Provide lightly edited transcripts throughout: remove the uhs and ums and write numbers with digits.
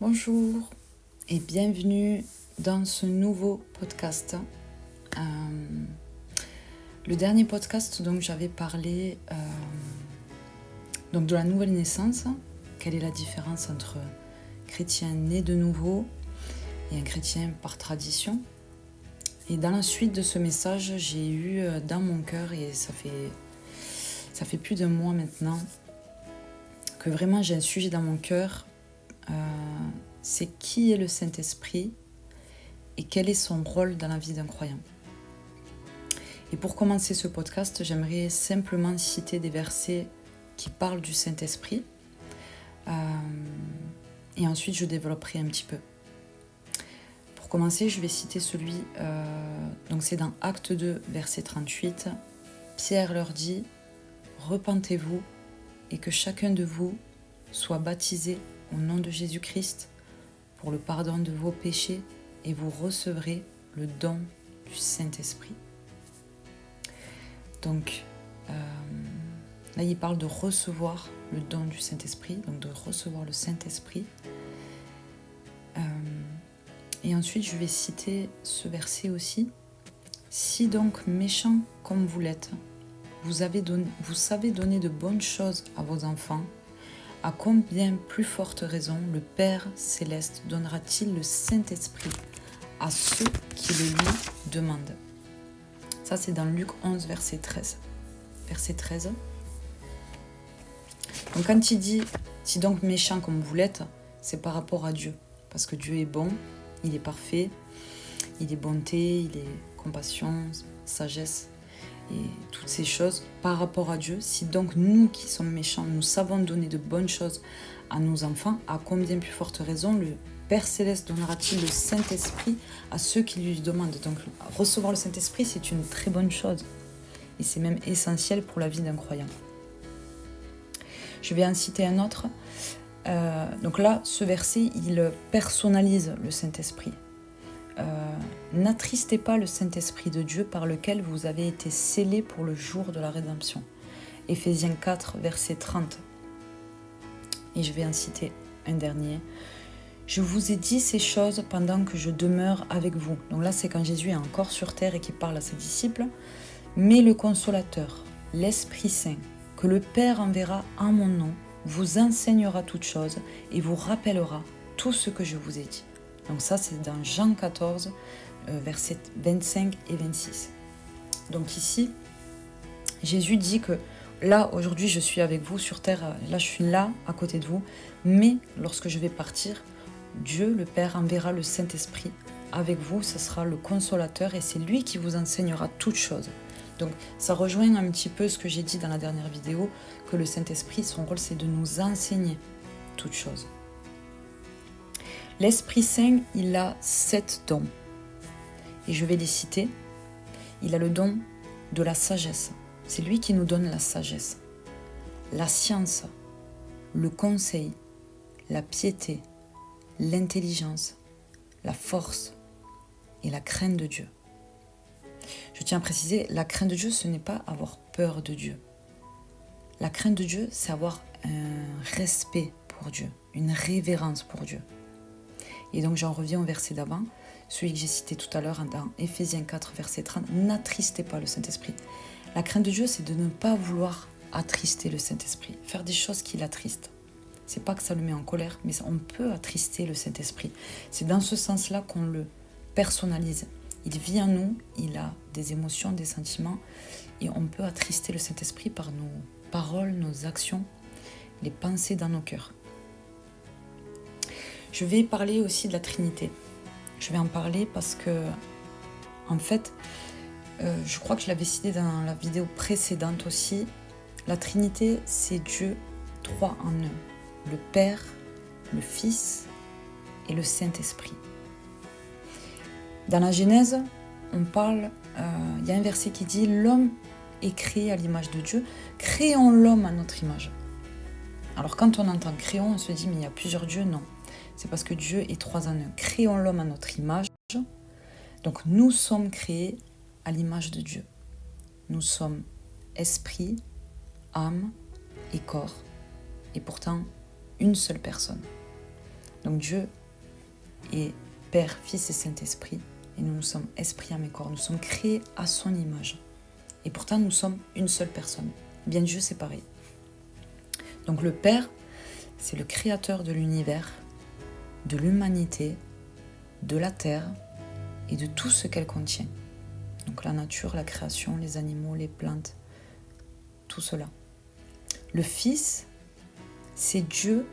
Bonjour et bienvenue dans ce nouveau podcast. Le dernier podcast, donc j'avais parlé donc de la nouvelle naissance. Quelle est la différence entre chrétien né de nouveau et un chrétien par tradition? Et dans la suite de ce message, j'ai eu dans mon cœur, et ça fait plus d'un mois maintenant, que vraiment j'ai un sujet dans mon cœur. C'est qui est le Saint-Esprit et quel est son rôle dans la vie d'un croyant. Et pour commencer ce podcast, j'aimerais simplement citer des versets qui parlent du Saint-Esprit. Et ensuite, je développerai un petit peu. Pour commencer, je vais citer celui, donc c'est dans Acte 2, verset 38. Pierre leur dit « Repentez-vous et que chacun de vous soit baptisé au nom de Jésus-Christ pour le pardon de vos péchés et vous recevrez le don du Saint-Esprit. » Donc, là, il parle de recevoir le don du Saint-Esprit, donc de recevoir le Saint-Esprit. Et ensuite, je vais citer ce verset aussi. « Si donc méchants comme vous l'êtes, vous savez donner de bonnes choses à vos enfants, à combien plus forte raison le Père Céleste donnera-t-il le Saint-Esprit à ceux qui le lui demandent ?» Ça, c'est dans Luc 11, verset 13. Verset 13. Donc, quand il dit « si donc méchant comme vous l'êtes », c'est par rapport à Dieu. Parce que Dieu est bon, il est parfait, il est bonté, il est compassion, sagesse et toutes ces choses par rapport à Dieu. Si donc nous qui sommes méchants, nous savons donner de bonnes choses à nos enfants, à combien plus forte raison le Père Céleste donnera-t-il le Saint-Esprit à ceux qui lui demandent. Donc recevoir le Saint-Esprit, c'est une très bonne chose. Et c'est même essentiel pour la vie d'un croyant. Je vais en citer un autre. Donc là, ce verset, il personnalise le Saint-Esprit. N'attristez pas le Saint-Esprit de Dieu par lequel vous avez été scellés pour le jour de la rédemption. Éphésiens 4, verset 30. Et je vais en citer un dernier. Je vous ai dit ces choses pendant que je demeure avec vous. Donc là, c'est quand Jésus est encore sur terre et qu'il parle à ses disciples. Mais le Consolateur, l'Esprit Saint, que le Père enverra en mon nom, vous enseignera toutes choses et vous rappellera tout ce que je vous ai dit. Donc ça, c'est dans Jean 14, versets 25 et 26. Donc ici, Jésus dit que là, aujourd'hui, je suis avec vous sur terre, là, je suis là, à côté de vous, mais lorsque je vais partir, Dieu, le Père, enverra le Saint-Esprit avec vous, ce sera le Consolateur et c'est lui qui vous enseignera toutes choses. Donc ça rejoint un petit peu ce que j'ai dit dans la dernière vidéo, que le Saint-Esprit, son rôle, c'est de nous enseigner toutes choses. L'Esprit Saint, il a 7 dons. Et je vais les citer. Il a le don de la sagesse. C'est lui qui nous donne la sagesse. La science, le conseil, la piété, l'intelligence, la force et la crainte de Dieu. Je tiens à préciser, la crainte de Dieu, ce n'est pas avoir peur de Dieu. La crainte de Dieu, c'est avoir un respect pour Dieu, une révérence pour Dieu. Et donc j'en reviens au verset d'avant, celui que j'ai cité tout à l'heure dans Éphésiens 4, verset 30. N'attristez pas le Saint-Esprit. La crainte de Dieu, c'est de ne pas vouloir attrister le Saint-Esprit, faire des choses qui l'attristent. C'est pas que ça le met en colère, mais on peut attrister le Saint-Esprit. C'est dans ce sens-là qu'on le personnalise. Il vit en nous, il a des émotions, des sentiments, et on peut attrister le Saint-Esprit par nos paroles, nos actions, les pensées dans nos cœurs. Je vais parler aussi de la Trinité. Je vais en parler parce que, en fait, je crois que je l'avais cité dans la vidéo précédente aussi. La Trinité, c'est Dieu 3 en 1. Le Père, le Fils et le Saint-Esprit. Dans la Genèse, on parle, il y a un verset qui dit « L'homme est créé à l'image de Dieu, créons l'homme à notre image ». Alors quand on entend « créons », on se dit « mais il y a plusieurs dieux ». Non. C'est parce que Dieu est 3 en 1. Créons l'homme à notre image. Donc nous sommes créés à l'image de Dieu. Nous sommes esprit, âme et corps. Et pourtant, une seule personne. Donc Dieu est Père, Fils et Saint-Esprit, et nous sommes esprit, âme et corps. Nous sommes créés à son image. Et pourtant, nous sommes une seule personne. Bien Dieu, c'est pareil. Donc le Père, c'est le créateur de l'univers, de l'humanité, de la terre et de tout ce qu'elle contient. Donc la nature, la création, les animaux, les plantes, tout cela. Le Fils, c'est Dieu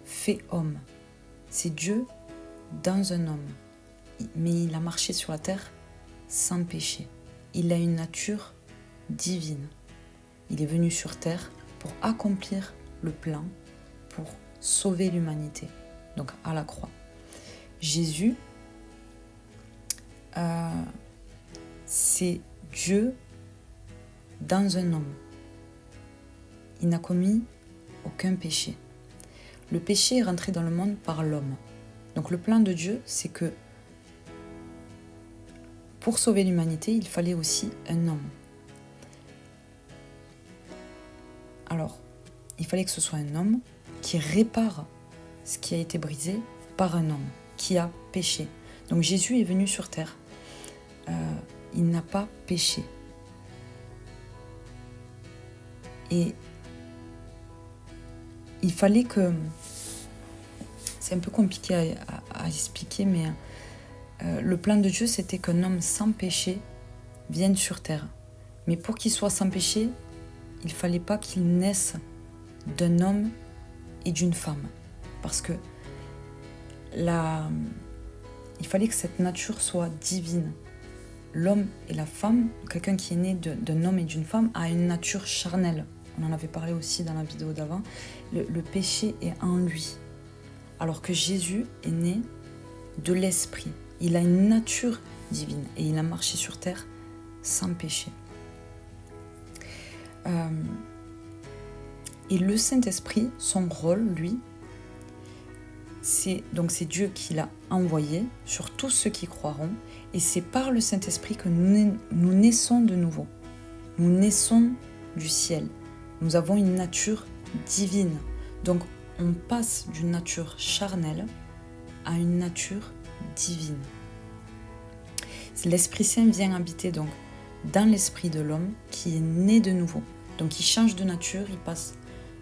fait homme. C'est Dieu dans un homme. Mais il a marché sur la terre sans péché. Il a une nature divine. Il est venu sur terre pour accomplir le plan, pour sauver l'humanité. Donc à la croix. Jésus, c'est Dieu dans un homme. Il n'a commis aucun péché. Le péché est rentré dans le monde par l'homme. Donc le plan de Dieu, c'est que pour sauver l'humanité, il fallait aussi un homme. Alors, il fallait que ce soit un homme qui répare ce qui a été brisé par un homme qui a péché. Donc Jésus est venu sur terre. Il n'a pas péché. Et il fallait que... C'est un peu compliqué à expliquer, mais le plan de Dieu, c'était qu'un homme sans péché vienne sur terre. Mais pour qu'il soit sans péché, il ne fallait pas qu'il naisse d'un homme et d'une femme. Parce que il fallait que cette nature soit divine. L'homme et la femme, quelqu'un qui est né d'un homme et d'une femme, a une nature charnelle. On en avait parlé aussi dans la vidéo d'avant. Le péché est en lui. Alors que Jésus est né de l'esprit. Il a une nature divine et il a marché sur terre sans péché. Et le Saint-Esprit, son rôle, lui, c'est Dieu qui l'a envoyé sur tous ceux qui croiront. Et c'est par le Saint-Esprit que nous naissons de nouveau. Nous naissons du ciel. Nous avons une nature divine. Donc, on passe d'une nature charnelle à une nature divine. L'Esprit Saint vient habiter donc dans l'esprit de l'homme qui est né de nouveau. Donc, il change de nature, il passe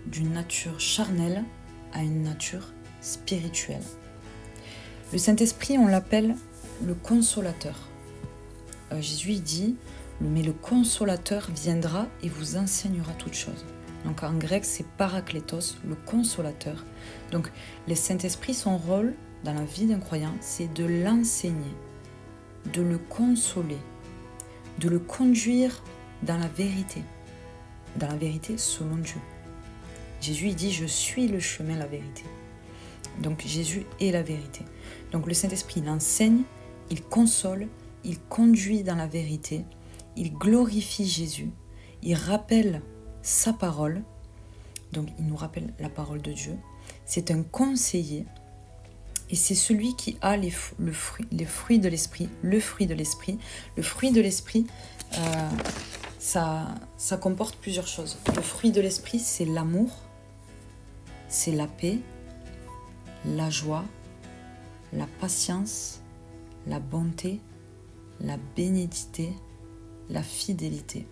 d'une nature charnelle à une nature spirituelle. Le Saint-Esprit, on l'appelle le consolateur. Jésus dit, mais le consolateur viendra et vous enseignera toutes choses. Donc en grec, c'est paraklétos, le consolateur. Donc le Saint-Esprit, son rôle dans la vie d'un croyant, c'est de l'enseigner, de le consoler, de le conduire dans la vérité selon Dieu. Jésus il dit, je suis le chemin, la vérité. Donc Jésus est la vérité. Donc le Saint-Esprit, il enseigne, il console, il conduit dans la vérité, il glorifie Jésus, il rappelle sa parole, donc il nous rappelle la parole de Dieu. C'est un conseiller et c'est celui qui a les fruits de l'esprit. Le fruit de l'esprit, ça comporte plusieurs choses. Le fruit de l'esprit, c'est l'amour, c'est la paix, la joie, la patience, la bonté, la bénédicité, la fidélité.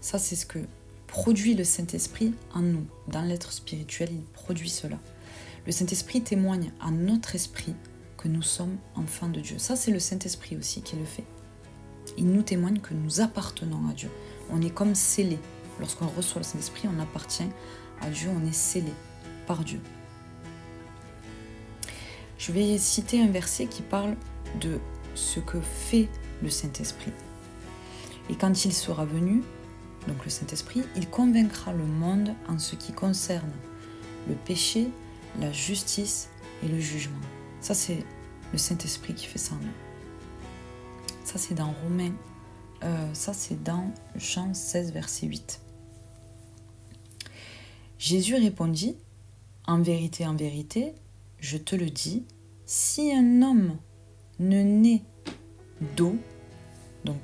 Ça, c'est ce que produit le Saint-Esprit en nous. Dans l'être spirituel, il produit cela. Le Saint-Esprit témoigne à notre esprit que nous sommes enfants de Dieu. Ça, c'est le Saint-Esprit aussi qui le fait. Il nous témoigne que nous appartenons à Dieu. On est comme scellés. Lorsqu'on reçoit le Saint-Esprit, on appartient à Dieu, on est scellé par Dieu. Je vais citer un verset qui parle de ce que fait le Saint-Esprit. Et quand il sera venu, donc le Saint-Esprit, il convaincra le monde en ce qui concerne le péché, la justice et le jugement. Ça, c'est le Saint-Esprit qui fait ça en nous. Ça, c'est dans Romains. Ça, c'est dans Jean 16, verset 8. Jésus répondit, en vérité, je te le dis, si un homme ne naît d'eau, donc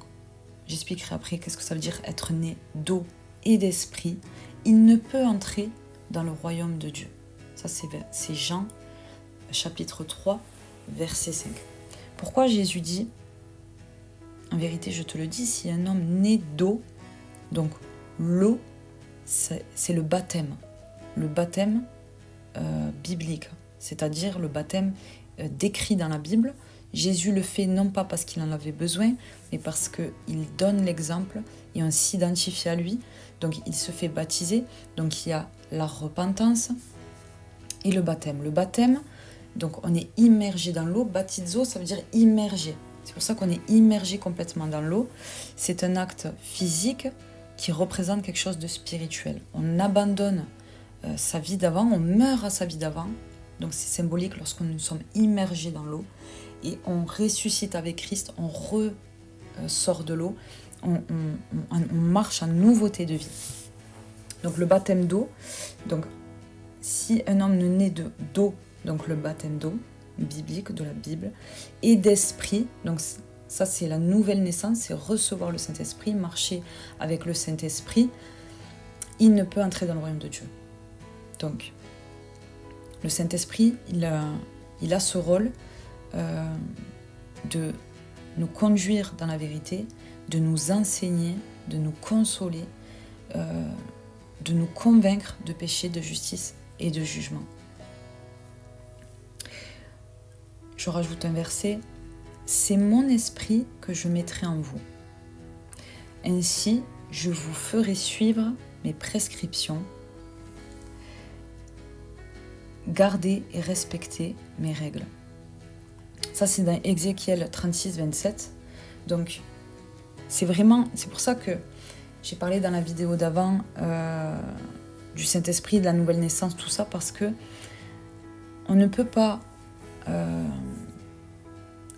j'expliquerai après qu'est-ce que ça veut dire être né d'eau et d'esprit, il ne peut entrer dans le royaume de Dieu. Ça, c'est Jean chapitre 3, verset 5. Pourquoi Jésus dit, en vérité je te le dis, si un homme né d'eau, donc l'eau c'est le baptême biblique, c'est-à-dire le baptême décrit dans la Bible. Jésus le fait non pas parce qu'il en avait besoin, mais parce qu'il donne l'exemple et on s'identifie à lui. Donc il se fait baptiser, donc il y a la repentance et le baptême. Le baptême, donc on est immergé dans l'eau, baptizo ça veut dire immergé. C'est pour ça qu'on est immergé complètement dans l'eau. C'est un acte physique qui représente quelque chose de spirituel. On abandonne sa vie d'avant, on meurt à sa vie d'avant. Donc c'est symbolique lorsque nous sommes immergés dans l'eau et on ressuscite avec Christ, on ressort de l'eau, on marche en nouveauté de vie. Donc le baptême d'eau, donc si un homme ne naît d'eau, donc le baptême d'eau biblique de la Bible, et d'esprit, donc ça c'est la nouvelle naissance, c'est recevoir le Saint-Esprit, marcher avec le Saint-Esprit, il ne peut entrer dans le royaume de Dieu. Donc le Saint-Esprit, il a ce rôle de nous conduire dans la vérité, de nous enseigner, de nous consoler, de nous convaincre de péché, de justice et de jugement. Je rajoute un verset, « C'est mon esprit que je mettrai en vous. Ainsi, je vous ferai suivre mes prescriptions, garder et respecter mes règles. » Ça, c'est dans Ézéchiel 36, 27. Donc, c'est pour ça que j'ai parlé dans la vidéo d'avant du Saint-Esprit, de la nouvelle naissance, tout ça, parce que on ne peut pas...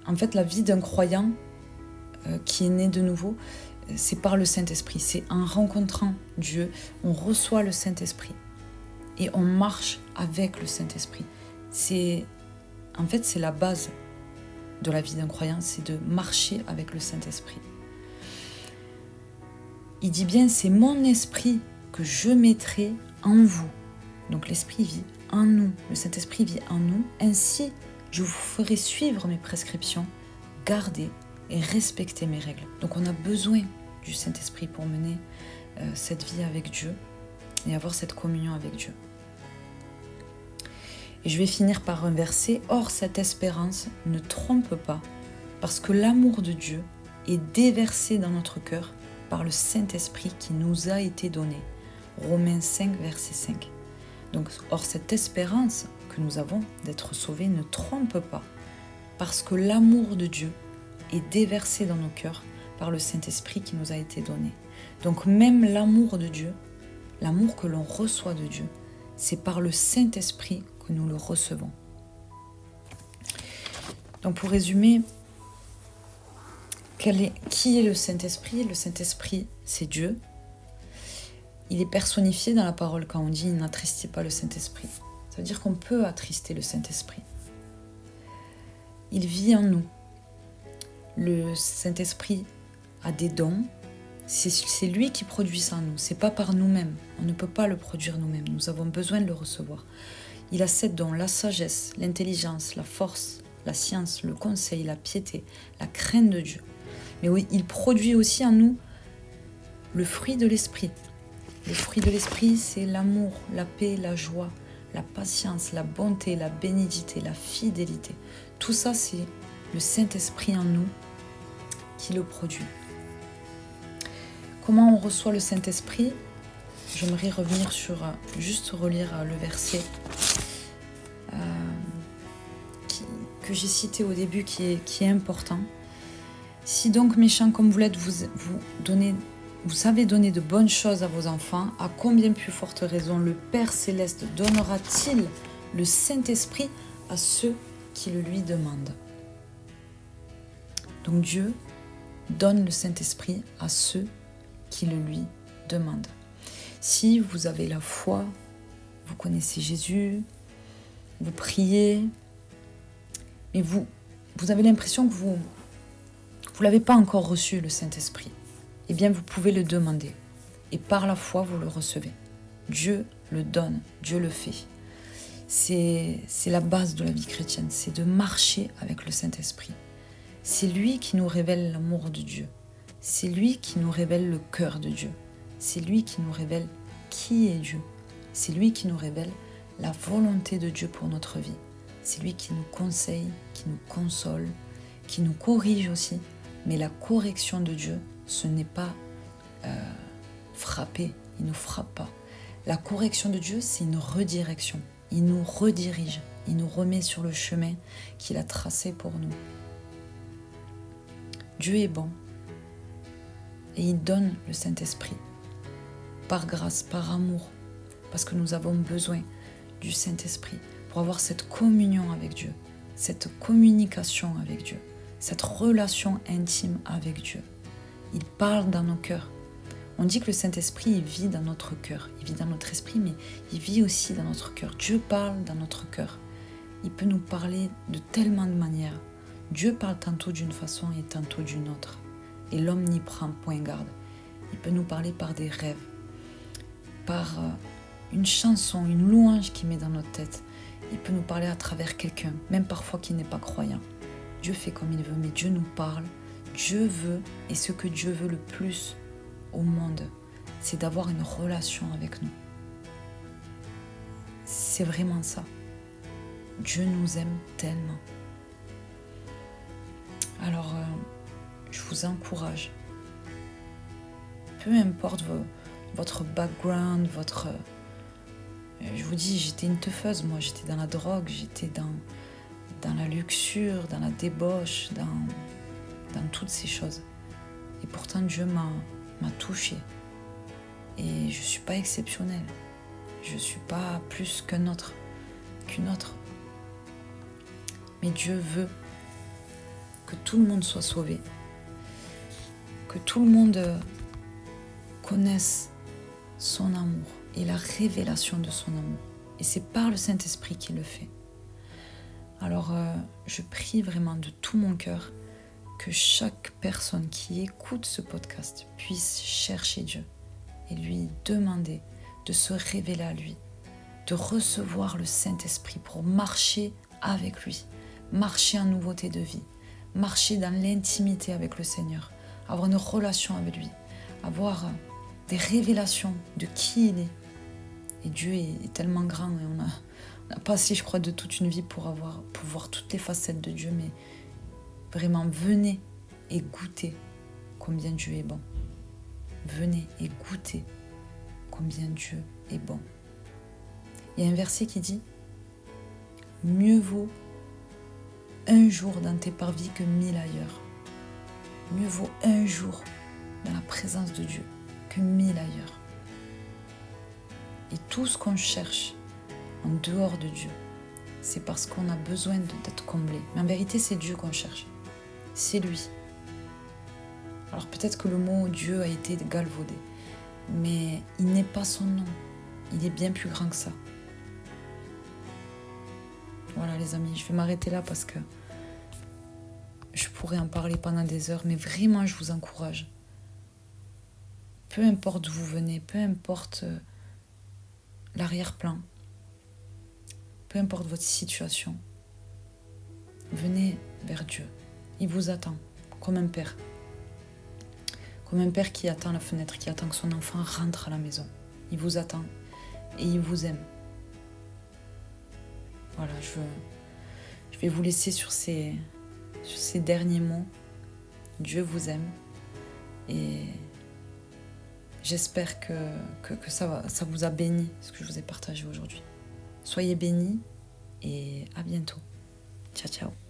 en fait, la vie d'un croyant qui est né de nouveau, c'est par le Saint-Esprit. C'est en rencontrant Dieu, on reçoit le Saint-Esprit et on marche avec le Saint-Esprit. En fait, c'est la base de la vie d'un croyant, c'est de marcher avec le Saint-Esprit. Il dit bien, c'est mon esprit que je mettrai en vous. Donc l'Esprit vit en nous, le Saint-Esprit vit en nous. Ainsi, je vous ferai suivre mes prescriptions, garder et respecter mes règles. Donc on a besoin du Saint-Esprit pour mener cette vie avec Dieu et avoir cette communion avec Dieu. Et je vais finir par un verset. « Or, cette espérance ne trompe pas, parce que l'amour de Dieu est déversé dans notre cœur par le Saint-Esprit qui nous a été donné. » Romains 5, verset 5. Donc, or, cette espérance que nous avons d'être sauvés ne trompe pas, parce que l'amour de Dieu est déversé dans nos cœurs par le Saint-Esprit qui nous a été donné. Donc, même l'amour de Dieu, l'amour que l'on reçoit de Dieu, c'est par le Saint-Esprit que nous le recevons. Donc pour résumer, qui est le Saint-Esprit ? Le Saint-Esprit, c'est Dieu. Il est personnifié dans la parole quand on dit « n'attristez pas le Saint-Esprit ». Ça veut dire qu'on peut attrister le Saint-Esprit. Il vit en nous. Le Saint-Esprit a des dons. C'est lui qui produit ça en nous. C'est pas par nous-mêmes. On ne peut pas le produire nous-mêmes. Nous avons besoin de le recevoir. Il a 7 dons, la sagesse, l'intelligence, la force, la science, le conseil, la piété, la crainte de Dieu. Mais oui, il produit aussi en nous le fruit de l'esprit. Le fruit de l'esprit, c'est l'amour, la paix, la joie, la patience, la bonté, la bénignité, la fidélité. Tout ça, c'est le Saint-Esprit en nous qui le produit. Comment on reçoit le Saint-Esprit ? J'aimerais revenir sur, juste relire le verset que j'ai cité au début, qui est important. Si donc méchants comme vous l'êtes, vous savez donner de bonnes choses à vos enfants, à combien plus forte raison le Père Céleste donnera-t-il le Saint-Esprit à ceux qui le lui demandent. Donc Dieu donne le Saint-Esprit à ceux qui le lui demandent. Si vous avez la foi, vous connaissez Jésus, vous priez, mais vous avez l'impression que vous l'avez pas encore reçu, le Saint-Esprit, eh bien vous pouvez le demander. Et par la foi, vous le recevez. Dieu le donne, Dieu le fait. C'est la base de la vie chrétienne, c'est de marcher avec le Saint-Esprit. C'est lui qui nous révèle l'amour de Dieu. C'est lui qui nous révèle le cœur de Dieu. C'est lui qui nous révèle qui est Dieu. C'est lui qui nous révèle la volonté de Dieu pour notre vie. C'est lui qui nous conseille, qui nous console, qui nous corrige aussi. Mais la correction de Dieu, ce n'est pas frapper, il ne nous frappe pas. La correction de Dieu, c'est une redirection. Il nous redirige, il nous remet sur le chemin qu'il a tracé pour nous. Dieu est bon et il donne le Saint-Esprit par grâce, par amour, parce que nous avons besoin du Saint-Esprit pour avoir cette communion avec Dieu, cette communication avec Dieu, cette relation intime avec Dieu. Il parle dans nos cœurs. On dit que le Saint-Esprit, il vit dans notre cœur. Il vit dans notre esprit, mais il vit aussi dans notre cœur. Dieu parle dans notre cœur. Il peut nous parler de tellement de manières. Dieu parle tantôt d'une façon et tantôt d'une autre. Et l'homme n'y prend point garde. Il peut nous parler par des rêves, par une chanson, une louange qu'il met dans notre tête. Il peut nous parler à travers quelqu'un, même parfois qui n'est pas croyant. Dieu fait comme il veut, mais Dieu nous parle. Dieu veut, et ce que Dieu veut le plus au monde, c'est d'avoir une relation avec nous. C'est vraiment ça. Dieu nous aime tellement. Alors, je vous encourage. Peu importe votre background, je vous dis, j'étais une teufeuse, moi. J'étais dans la drogue, j'étais dans la luxure, dans la débauche, dans toutes ces choses. Et pourtant, Dieu m'a touchée. Et je ne suis pas exceptionnelle. Je ne suis pas plus qu'une autre. Mais Dieu veut que tout le monde soit sauvé. Que tout le monde connaisse son amour et la révélation de son amour. Et c'est par le Saint-Esprit qu'il le fait. Alors, je prie vraiment de tout mon cœur que chaque personne qui écoute ce podcast puisse chercher Dieu et lui demander de se révéler à lui, de recevoir le Saint-Esprit pour marcher avec lui, marcher en nouveauté de vie, marcher dans l'intimité avec le Seigneur, avoir une relation avec lui, avoir des révélations de qui il est. Et Dieu est tellement grand et on n'a pas assez, je crois, de toute une vie pour voir toutes les facettes de Dieu, mais vraiment, venez et goûtez combien Dieu est bon. Venez et goûtez combien Dieu est bon. Il y a un verset qui dit « Mieux vaut un jour dans tes parvis que 1000 ailleurs. » Mieux vaut un jour dans la présence de Dieu que 1000 ailleurs. Et tout ce qu'on cherche en dehors de Dieu, c'est parce qu'on a besoin d'être comblé. Mais en vérité, c'est Dieu qu'on cherche. C'est lui. Alors peut-être que le mot Dieu a été galvaudé, mais il n'est pas son nom. Il est bien plus grand que ça. Voilà les amis, je vais m'arrêter là parce que je pourrais en parler pendant des heures, mais vraiment je vous encourage. Peu importe d'où vous venez, peu importe l'arrière-plan, peu importe votre situation, venez vers Dieu. Il vous attend, comme un père. Comme un père qui attend à la fenêtre, qui attend que son enfant rentre à la maison. Il vous attend et il vous aime. Voilà, je vais vous laisser sur ces derniers mots. Dieu vous aime et j'espère que ça vous a béni, ce que je vous ai partagé aujourd'hui. Soyez bénis et à bientôt. Ciao, ciao.